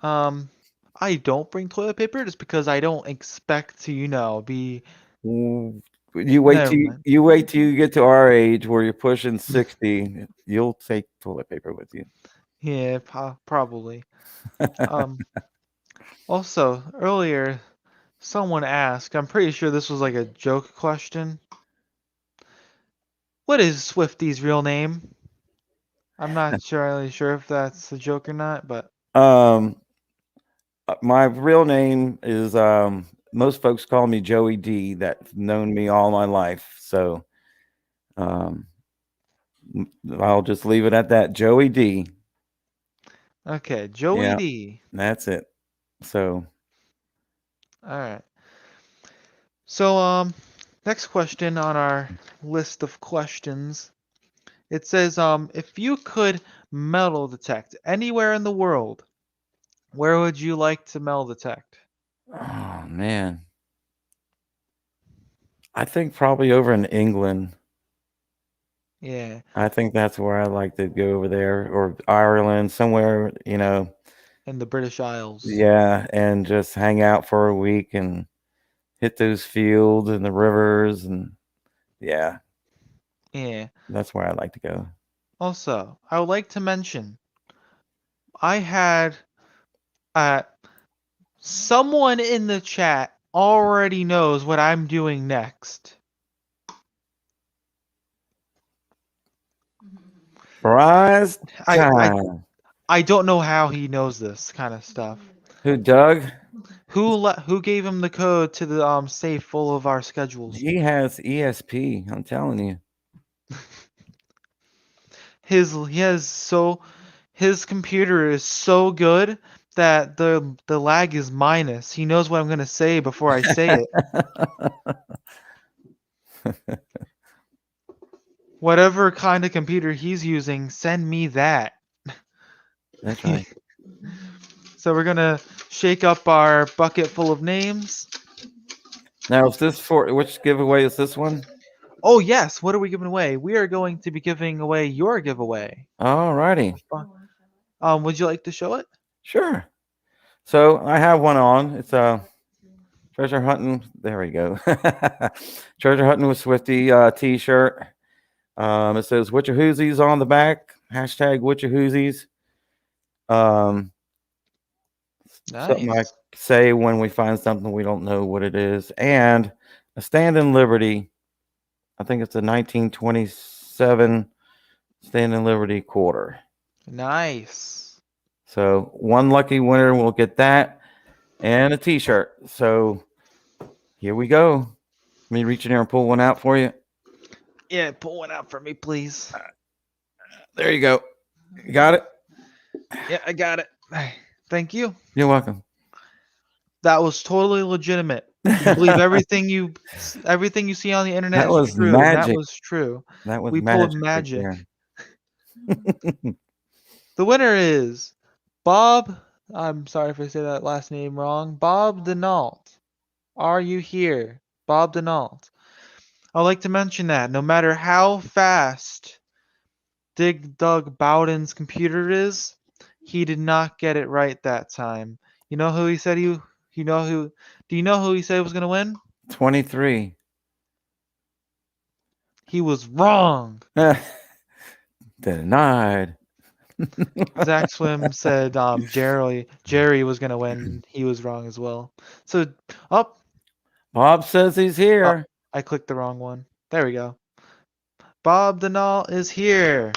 I don't bring toilet paper just because I don't expect to, be. Mm, You wait Never till mind. you get to our age where you're pushing 60, you'll take toilet paper with you. Yeah, probably. Um, Also, earlier, someone asked, I'm pretty sure this was like a joke question. What is Swifty's real name? I'm not really sure if that's a joke or not, but Um, my real name is most folks call me Joey D. That's known me all my life, so um, I'll just leave it at that. Joey D. okay, Joey Yeah, D. that's it. So, All right. So, next question on our list of questions. It says, if you could metal detect anywhere in the world, where would you like to metal detect? oh man, I think probably over in England. Yeah, I think that's where I like to go over there, or Ireland, somewhere, in the British Isles. yeah, and just hang out for a week and hit those fields and the rivers, and yeah, Yeah. that's where I like to go. Also, I would like to mention I had uh, someone in the chat already knows what I'm doing next. Prize I time. I don't know how he knows this kind of stuff. Who, Doug? Who gave him the code to the safe full of our schedules? He has ESP. I'm telling you. His computer is so good that the lag is minus. He knows what I'm gonna say before I say it. Whatever kind of computer he's using, send me that. That's right. So we're gonna shake up our bucket full of names. Now, is this for which giveaway is this one? Oh yes, what are we giving away? We are going to be giving away your giveaway. All righty. Would you like to show it? Sure. So I have one on. It's treasure hunting. There we go. Treasure hunting with Swifty t-shirt. It says Witchahoozies on the back. Hashtag Witchahoozies. Something I Nice. say when we find something we don't know what it is. And a Stand in Liberty. I think it's a 1927 Stand in Liberty quarter. Nice. So one lucky winner will get that and a t-shirt. So here we go. Let me reach in there and pull one out for you. Yeah, pull one out for me, please. There you go. You got it? Yeah, I got it. Thank you. You're welcome. That was totally legitimate. You believe everything you see on the internet That is was true. magic. That was true. That was We magic. pulled magic. The winner is Bob. I'm sorry if I say that last name wrong. Bob Denault. Are you here? Bob Denault. I'd like to mention that no matter how fast Doug Bowden's computer is, he did not get it right that time. You know who he said do you know who he said was gonna win? 23. He was wrong. Denied. Zach Swim said Jerry was gonna win. He was wrong as well. So Bob says he's here. I clicked the wrong one. There we go. Bob Denault is here.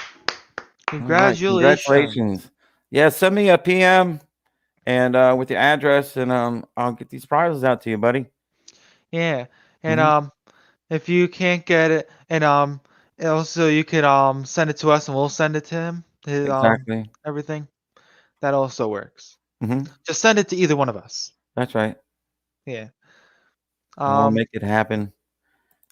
Congratulations. Right, congratulations. Yeah, send me a PM and with your address and I'll get these prizes out to you, buddy. Yeah. And if you can't get it and also you could send it to us and we'll send it to him. Exactly. Everything. That also works. Mm-hmm. Just send it to either one of us. That's right. Yeah. I'll make it happen.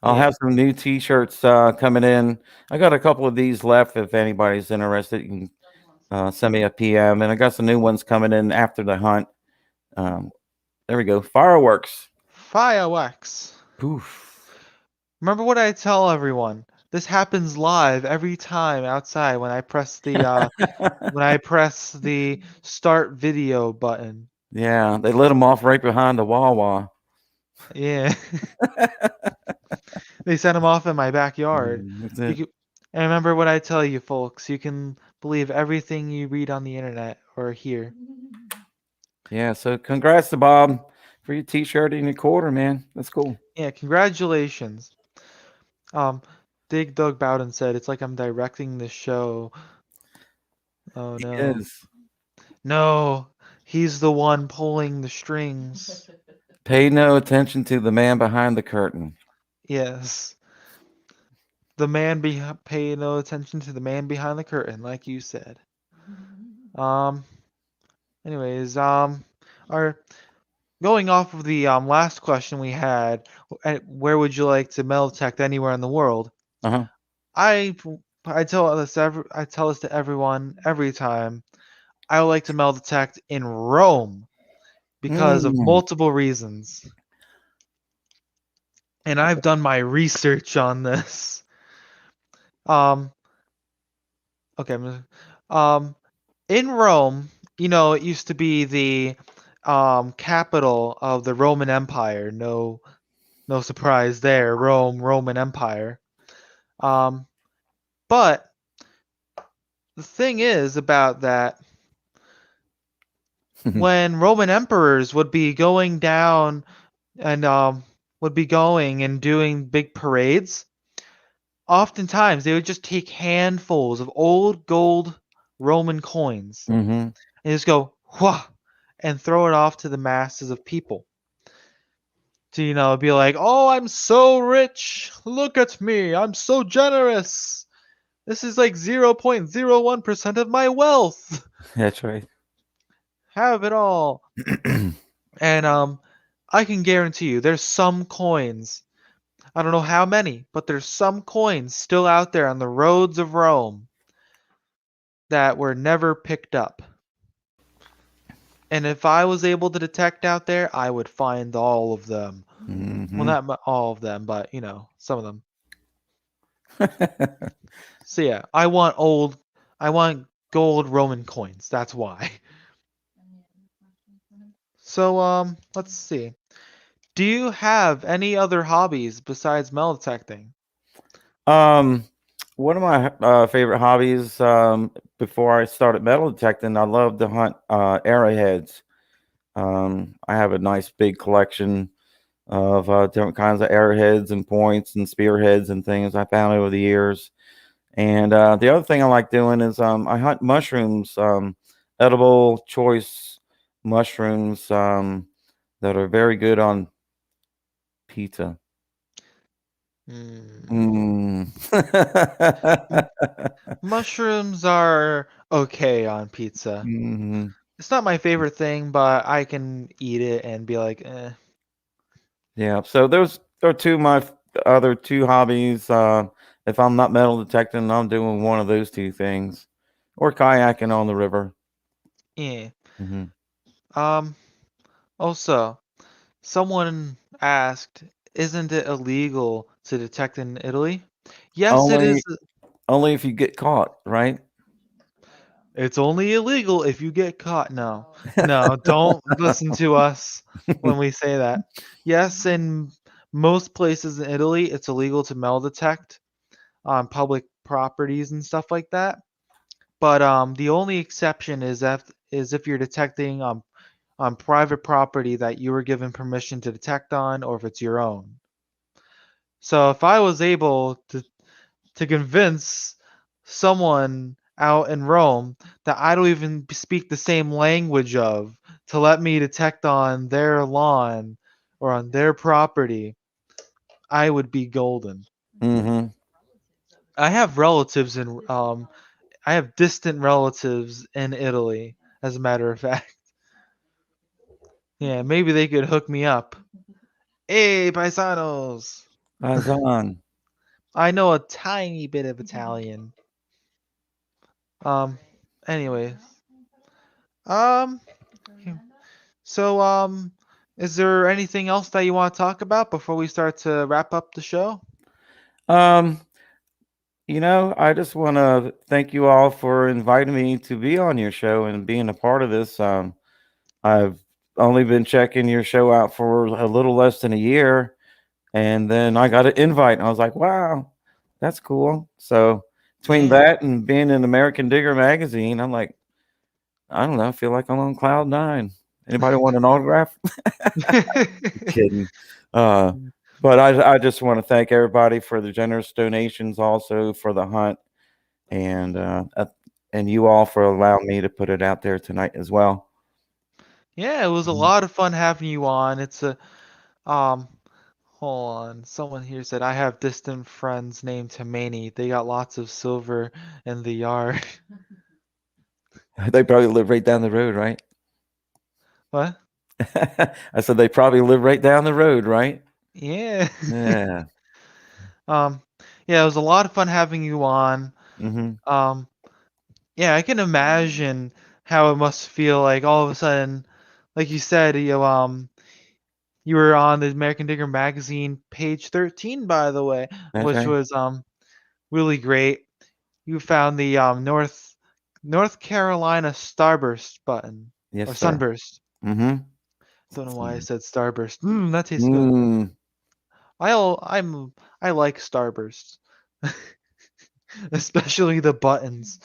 I'll yeah. have some new t-shirts coming in. I got a couple of these left. If anybody's interested, you can send me a PM. And I got some new ones coming in after the hunt. There we go. Fireworks. Fireworks. Poof. Remember what I tell everyone. This happens live every time outside when I press the start video button. Yeah, they let them off right behind the Wawa. Yeah. They sent them off in my backyard. That's it. And remember what I tell you, folks. You can believe everything you read on the internet or hear. Yeah, so congrats to Bob for your t-shirt and your quarter, man. That's cool. Yeah, congratulations. Dig Doug Bowden said, it's like I'm directing the show. Oh, no. He is. No, he's the one pulling the strings. Pay no attention to the man behind the curtain. Yes. Pay no attention to the man behind the curtain, like you said. Anyways, going off of the last question we had, where would you like to metal detect anywhere in the world? Uh-huh. I tell this to everyone every time. I would like to metal detect in Rome because of multiple reasons. And I've done my research on this. Okay. In Rome, it used to be the capital of the Roman Empire. No surprise there. Roman Empire. But the thing is about that, when Roman emperors would be going down and would be going and doing big parades, oftentimes they would just take handfuls of old gold Roman coins Mm-hmm. and just go whah and throw it off to the masses of people. To be like, oh, I'm so rich. Look at me. I'm so generous. This is like 0.01% of my wealth. That's right. Have it all. And I can guarantee you there's some coins. I don't know how many, but there's some coins still out there on the roads of Rome that were never picked up. And if I was able to detect out there, I would find all of them. Well, Mm-hmm. not all of them, but some of them. So yeah, I want gold Roman coins. That's why. So let's see. Do you have any other hobbies besides metal detecting? Um, one of my favorite hobbies before I started metal detecting, I love to hunt arrowheads. I have a nice big collection of different kinds of arrowheads and points and spearheads and things I found over the years. And the other thing I like doing is I hunt mushrooms, edible choice mushrooms that are very good on pizza. Hmm. Mm. Mushrooms are okay on pizza. Mhm. It's not my favorite thing, but I can eat it and be like, eh. Yeah, so those are other two hobbies. If I'm not metal detecting, I'm doing one of those two things, or kayaking on the river. Yeah. Hmm. Um. Also, someone asked, "Isn't it illegal to detect in Italy?" Yes, it is. Only, only if you get caught, right? It's only illegal if you get caught. No, no, don't listen to us when we say that. Yes, in most places in Italy, it's illegal to metal detect on public properties and stuff like that. But the only exception is if you're detecting on private property that you were given permission to detect on, or if it's your own. So if I was able to convince someone out in Rome that I don't even speak the same language of to let me detect on their lawn or on their property, I would be golden. Hmm. I have relatives in I have distant relatives in Italy, as a matter of fact. Yeah, maybe they could hook me up. Hey, paisanos! Azan. I know a tiny bit of Italian. Um, anyways. Um, so, is there anything else that you want to talk about before we start to wrap up the show? Um, I just want to thank you all for inviting me to be on your show and being a part of this. I've only been checking your show out for a little less than a year, and then I got an invite, and I was like, "Wow, that's cool." So between Yeah. that and being in American Digger magazine, I'm like, I don't know, I feel like I'm on cloud nine. Anybody want an autograph? Kidding. Uh, but I just want to thank everybody for the generous donations, also for the hunt, and and you all for allowing me to put it out there tonight as well. Yeah, it was a Mhm. lot of fun having you on. Um, hold on. Someone here said I have distant friends named Tamani. They got lots of silver in the yard. They probably live right down the road, right? What? I said they probably live right down the road, right? Yeah. Yeah. Um, yeah, it was a lot of fun having you on. Hmm. Um, yeah, I can imagine how it must feel like all of a sudden, like you said, you were on the American Digger magazine page 13, by the way, That's which right. was really great. You found the North Carolina Starburst button Yes, or sir. Sunburst. Hmm. Don't know why I said Starburst. That tastes good. Mm. I like Starburst, especially the buttons.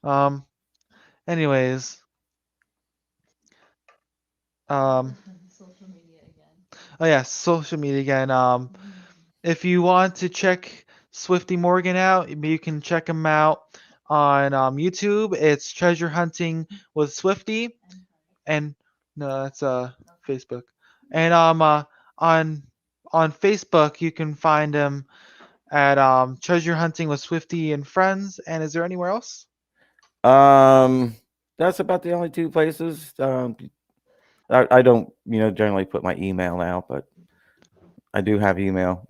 Um. Anyways, um. Oh yeah, social media again. if you want to check Swifty Morgan out, you can check him out on YouTube. It's Treasure Hunting with Swifty, and no, that's Facebook. And on Facebook you can find him at Treasure Hunting with Swifty and Friends. And is there anywhere else? That's about the only two places. I don't, generally put my email out, but I do have email.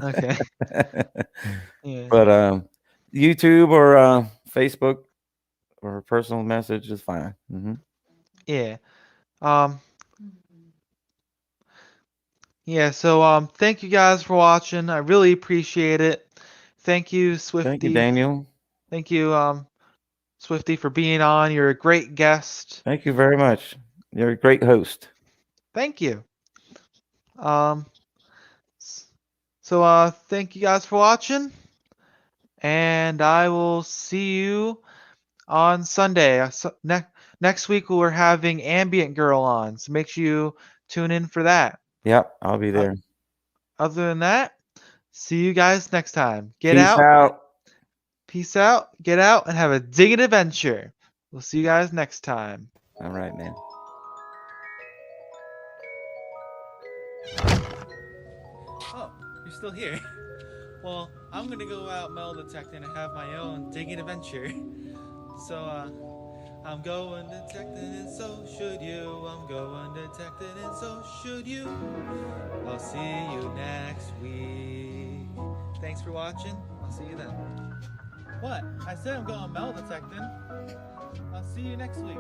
Okay. Yeah. But YouTube or Facebook or a personal message is fine. Yeah. Um. Yeah. So thank you guys for watching. I really appreciate it. Thank you, Swifty. Thank you, Daniel. Thank you, Swifty, for being on. You're a great guest. Thank you very much. You're a great host. Thank you. Um. So thank you guys for watching, and I will see you on Sunday. Next week we're having Ambient Girl on, so make sure you tune in for that. Yep, I'll be there. Other than that, see you guys next time. Get Peace out. out. Peace out. Get out and have a digging adventure. We'll see you guys next time. All right, man. Oh, you're still here. Well, I'm gonna go out metal detecting and have my own digging adventure. So, I'm going detecting and so should you. I'm going detecting and so should you. I'll see you next week. Thanks for watching. I'll see you then. What? I said I'm going metal detecting. I'll see you next week.